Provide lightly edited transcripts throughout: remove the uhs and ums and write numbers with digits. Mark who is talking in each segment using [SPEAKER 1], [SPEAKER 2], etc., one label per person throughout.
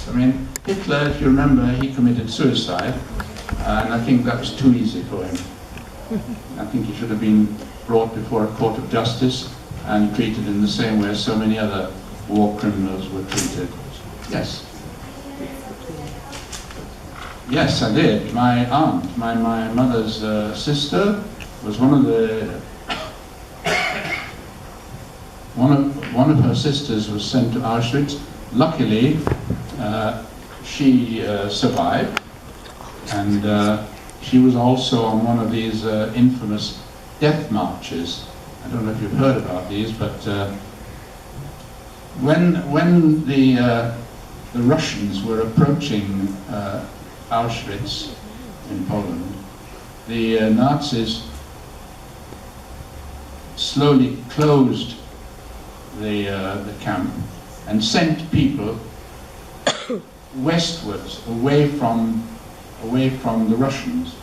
[SPEAKER 1] I mean, Hitler, if you remember, he committed suicide, and I think that was too easy for him. I think he should have been brought before a court of justice and treated in the same way as so many other war criminals were treated. Yes? Yes, I did. My aunt, my mother's sister, was one of her sisters was sent to Auschwitz. Luckily, she survived, and she was also on one of these infamous death marches. I don't know if you've heard about these, but when the Russians were approaching Auschwitz in Poland, the Nazis slowly closed the camp and sent people westwards, away from the Russians,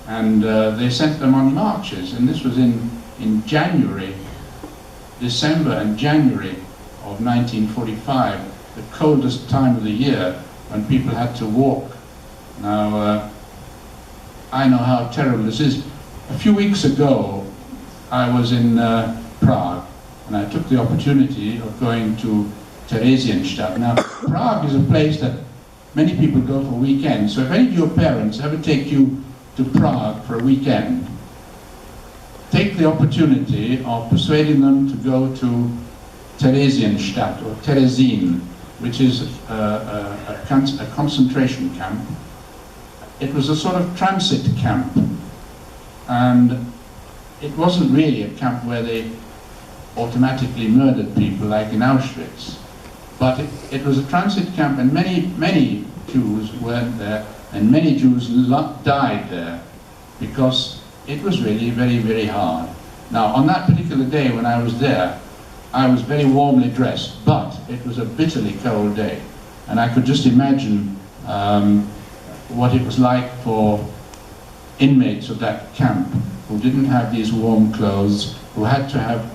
[SPEAKER 1] and they sent them on marches. And this was in January, December and January of 1945, the coldest time of the year, when people had to walk. Now, I know how terrible this is. A few weeks ago, I was in Prague, and I took the opportunity of going to Theresienstadt. Now, Prague is a place that many people go for weekends, so if any of your parents ever take you to Prague for a weekend, take the opportunity of persuading them to go to Theresienstadt, or Terezin, which is a concentration camp. It was a sort of transit camp, and it wasn't really a camp where they automatically murdered people like in Auschwitz, but it was a transit camp, and many Jews went there, and many Jews died there because it was really very, very hard. Now, on that particular day when I was there, I was very warmly dressed, but it was a bitterly cold day, and I could just imagine what it was like for inmates of that camp who didn't have these warm clothes, who had to have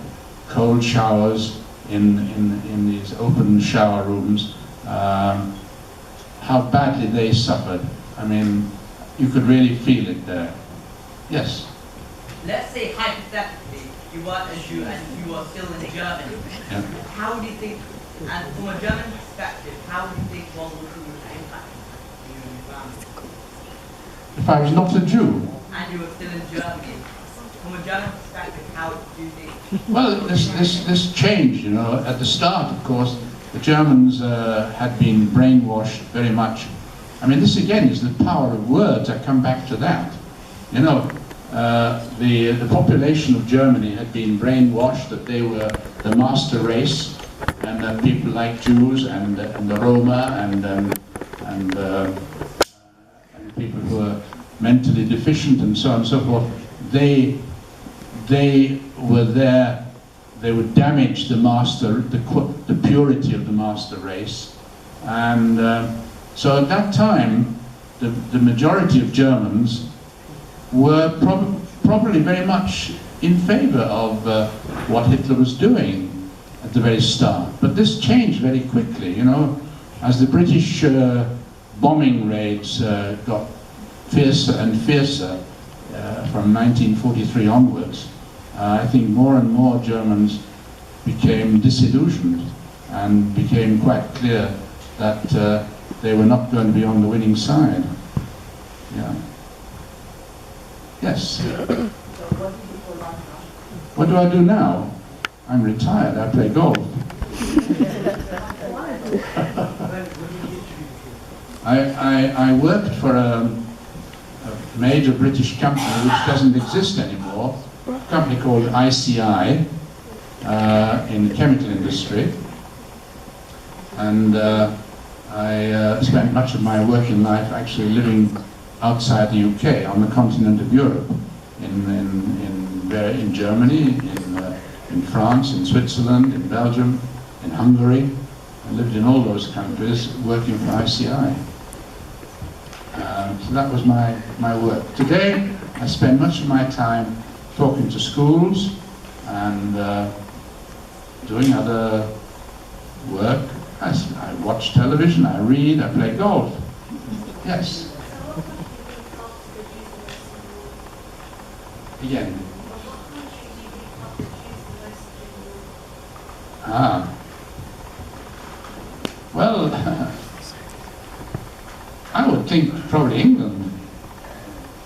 [SPEAKER 1] cold showers in these open shower rooms, how badly they suffered. I mean, you could really feel it there. Yes?
[SPEAKER 2] Let's say hypothetically you were a Jew and you were still in Germany.
[SPEAKER 1] Yeah.
[SPEAKER 2] How do you think, and from a German perspective, how do you think World War II would impact you and your family?
[SPEAKER 1] If I was not a Jew?
[SPEAKER 2] And you were still in Germany. From a German perspective, how do you think?
[SPEAKER 1] Well, this changed, you know. At the start, of course, the Germans had been brainwashed very much. I mean, this again is the power of words. I come back to that. You know, the population of Germany had been brainwashed that they were the master race, and that people like Jews and the Roma and people who were mentally deficient and so on and so forth, they were there. They would damage the master, the purity of the master race, and so at that time, the majority of Germans were probably very much in favor of what Hitler was doing at the very start. But this changed very quickly, you know, as the British bombing raids got fiercer and fiercer from 1943 onwards. I think more and more Germans became disillusioned and became quite clear that they were not going to be on the winning side. Yeah. Yes? What do I do now? I'm retired. I play golf. I worked for a major British company which doesn't exist anymore, a company called ICI in the chemical industry, and I spent much of my working life actually living outside the UK, on the continent of Europe, in Germany, in France, in Switzerland, in Belgium, in Hungary. I lived in all those countries working for ICI. So that was my work. Today, I spend much of my time talking to schools and doing other work, I watch television, I read, I play golf. Yes. Again. Ah. Well, I would think probably England.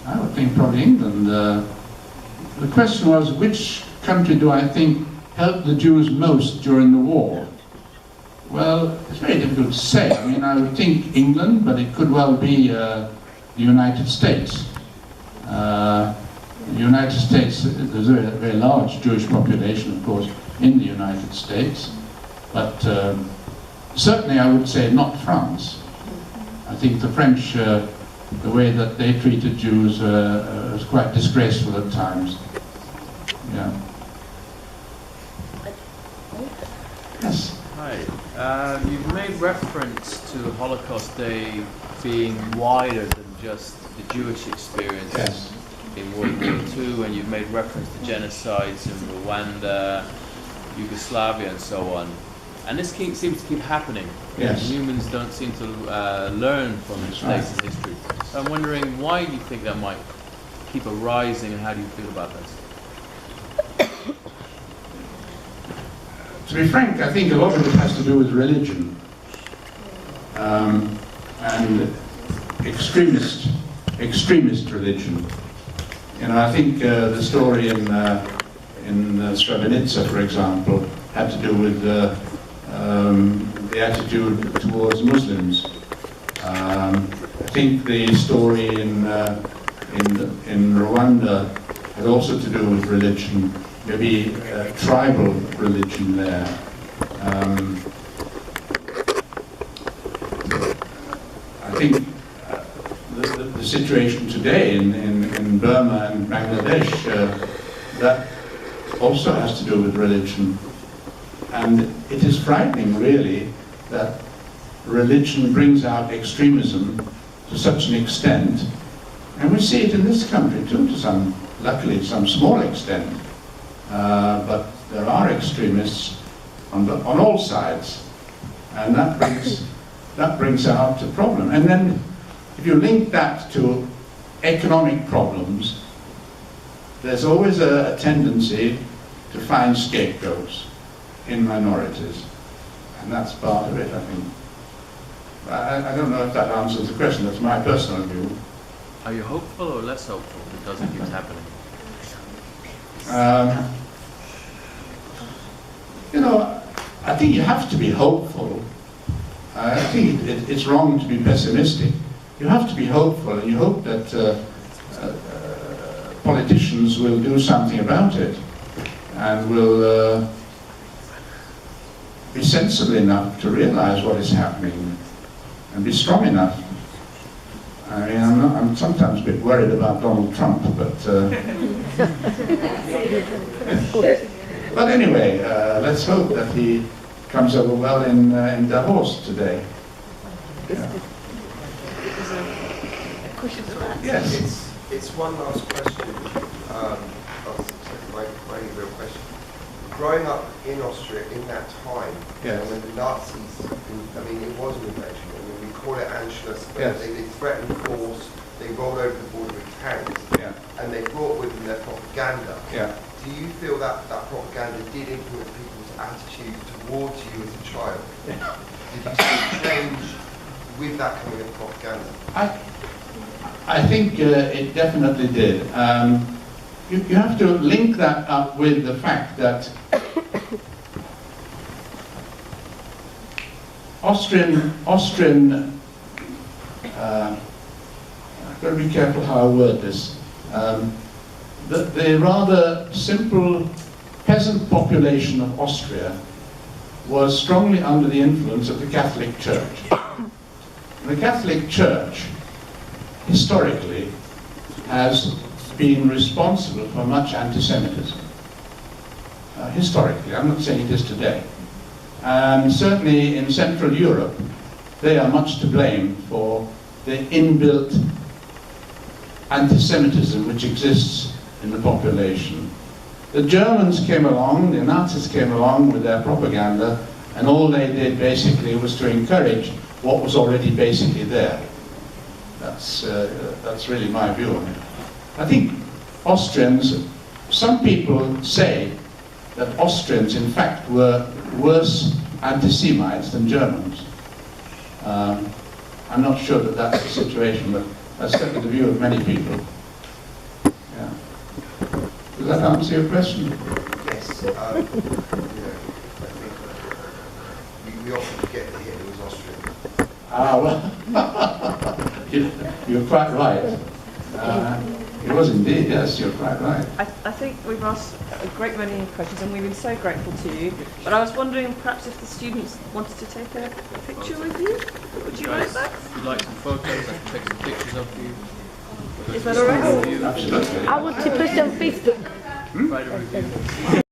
[SPEAKER 1] I would think probably England. The question was, which country do I think helped the Jews most during the war? Well, it's very difficult to say. I mean, I would think England, but it could well be the United States. The United States, there's a very large Jewish population, of course, in the United States, but certainly I would say not France. I think the French, the way that they treated Jews was quite disgraceful at times. Yeah. Yes.
[SPEAKER 3] Hi. You've made reference to Holocaust Day being wider than just the Jewish experience.
[SPEAKER 1] Yes.
[SPEAKER 3] In World War II, and you've made reference to genocides in Rwanda, Yugoslavia, and so on. And this seems to keep happening.
[SPEAKER 1] Yes.
[SPEAKER 3] Humans don't seem to learn from mistakes in history. So I'm wondering why you think that might keep arising, and how do you feel about this?
[SPEAKER 1] To be frank, I think a lot of it has to do with religion and extremist religion. You know, I think the story in Srebrenica, for example, had to do with the attitude towards Muslims. I think the story in Rwanda had also to do with religion, maybe tribal religion there. I think the situation today in Burma and Bangladesh, that also has to do with religion. And it is frightening, really, that religion brings out extremism to such an extent. And we see it in this country too, luckily to some small extent. But there are extremists on all sides. And that brings out a problem. And then if you link that to economic problems, there's always a tendency to find scapegoats in minorities. And that's part of it, I think. I don't know if that answers the question. That's my personal view.
[SPEAKER 3] Are you hopeful or less hopeful that it doesn't keep happening?
[SPEAKER 1] You know, I think you have to be hopeful. I think it's wrong to be pessimistic. You have to be hopeful, and you hope that politicians will do something about it and will be sensible enough to realize what is happening and be strong enough. I mean, I'm sometimes a bit worried about Donald Trump, but but anyway, let's hope that he comes over well in Davos today. Yeah. Yes.
[SPEAKER 4] It's one last question. My real question. Growing up in Austria in that time,
[SPEAKER 1] yes.
[SPEAKER 4] When the Nazis, I mean, it was an invasion. I mean, we call it Anschluss, but
[SPEAKER 1] yes.
[SPEAKER 4] they threatened force. They rolled over the border with tanks,
[SPEAKER 1] yeah.
[SPEAKER 4] and they brought with them their propaganda.
[SPEAKER 1] Yeah.
[SPEAKER 4] Do you feel that propaganda did influence people's attitude towards you as a child?
[SPEAKER 1] Yeah.
[SPEAKER 4] Did you see change with that kind of propaganda?
[SPEAKER 1] I think it definitely did. You have to link that up with the fact that Austrian I've got to be careful how I word this. The rather simple peasant population of Austria was strongly under the influence of the Catholic Church. The Catholic Church, historically, has been responsible for much anti-Semitism. Historically, I'm not saying it is today. And certainly in Central Europe, they are much to blame for the inbuilt anti-Semitism which exists in the population. The Germans came along, the Nazis came along with their propaganda And all they did basically was to encourage what was already basically there. That's really my view on it. I think Austrians, some people say that Austrians in fact were worse anti-Semites than Germans. I'm not sure that that's the situation, but that's certainly the view of many people. Yeah. Does that answer your question?
[SPEAKER 4] Yes. You know, I think we often forget that Hitler was Austrian.
[SPEAKER 1] Ah, well, you're quite right. It was indeed, yes, you're quite right.
[SPEAKER 5] I think we've asked a great many questions and we've been so grateful to you. But I was wondering perhaps if the students wanted to take a picture with you? Would you like that?
[SPEAKER 3] If you'd like some photos, I can take some pictures of you.
[SPEAKER 5] Is that all right?
[SPEAKER 1] Absolutely.
[SPEAKER 6] I want to put on Facebook.
[SPEAKER 3] Write a review.